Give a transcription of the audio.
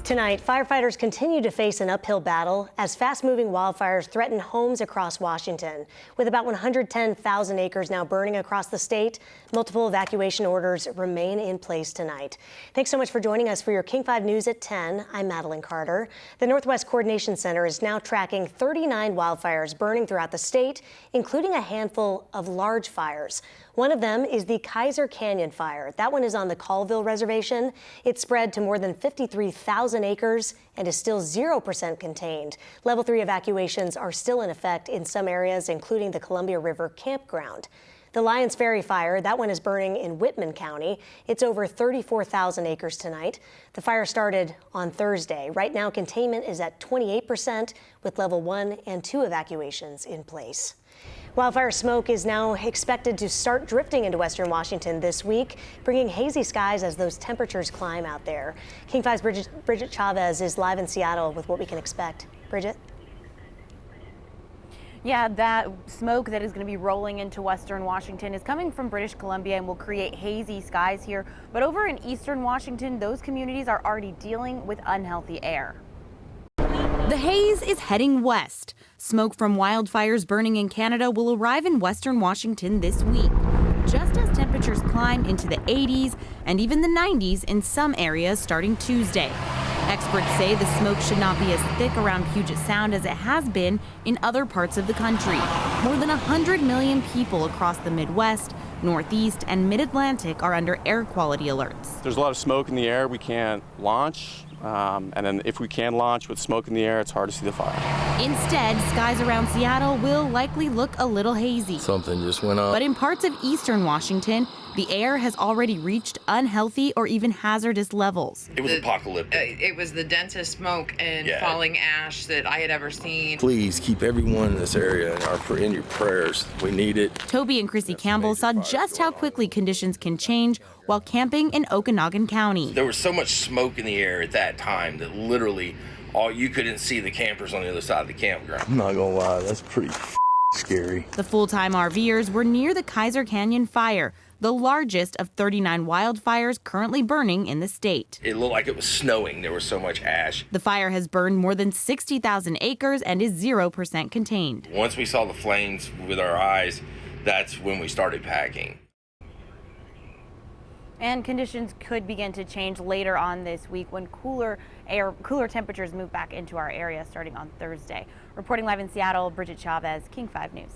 Tonight, firefighters continue to face an uphill battle as fast-moving wildfires threaten homes across Washington. With about 110,000 acres now burning across the state, multiple evacuation orders remain in place tonight. Thanks so much for joining us for your King 5 News at 10. I'm Madeline Carter. The Northwest Coordination Center is now tracking 39 wildfires burning throughout the state, including a handful of large fires. One of them is the Kaiser Canyon fire. That one is on the Colville Reservation. It spread to more than 53,000 acres and is still 0% contained. Level 3 evacuations are still in effect in some areas, including the Columbia River campground. The Lions Ferry fire, that one is burning in Whitman County. It's over 34,000 acres tonight. The fire started on Thursday. Right now, containment is at 28% with level 1 and 2 evacuations in place. Wildfire smoke is now expected to start drifting into western Washington this week, bringing hazy skies as those temperatures climb out there. King 5's Bridget Chavez is live in Seattle with what we can expect. Bridget? Yeah, that smoke that is going to be rolling into western Washington is coming from British Columbia and will create hazy skies here. But over in eastern Washington, those communities are already dealing with unhealthy air. The haze is heading west. Smoke from wildfires burning in Canada will arrive in western Washington this week, just as temperatures climb into the 80s and even the 90s in some areas starting Tuesday. Experts say the smoke should not be as thick around Puget Sound as it has been in other parts of the country. More than 100 million people across the Midwest, Northeast, and Mid-Atlantic are under air quality alerts. There's a lot of smoke in the air. We can't launch. And then if we can launch with smoke in the air, it's hard to see the fire. Instead, skies around Seattle will likely look a little hazy. Something just went up. But in parts of eastern Washington, the air has already reached unhealthy or even hazardous levels. It was apocalyptic. It was the densest smoke and falling ash that I had ever seen. Please keep everyone in this area in your prayers. We need it. Toby and Chrissy Campbell saw just how quickly conditions can change while camping in Okanagan County. There was so much smoke in the air at that time that literally you couldn't see the campers on the other side of the campground. I'm not gonna lie, that's pretty scary. The full-time RVers were near the Kaiser Canyon fire, the largest of 39 wildfires currently burning in the state. It looked like it was snowing. There was so much ash. The fire has burned more than 60,000 acres and is 0% contained. Once we saw the flames with our eyes, that's when we started packing. And conditions could begin to change later on this week when cooler temperatures move back into our area starting on Thursday. Reporting live in Seattle, Bridget Chavez, King 5 News.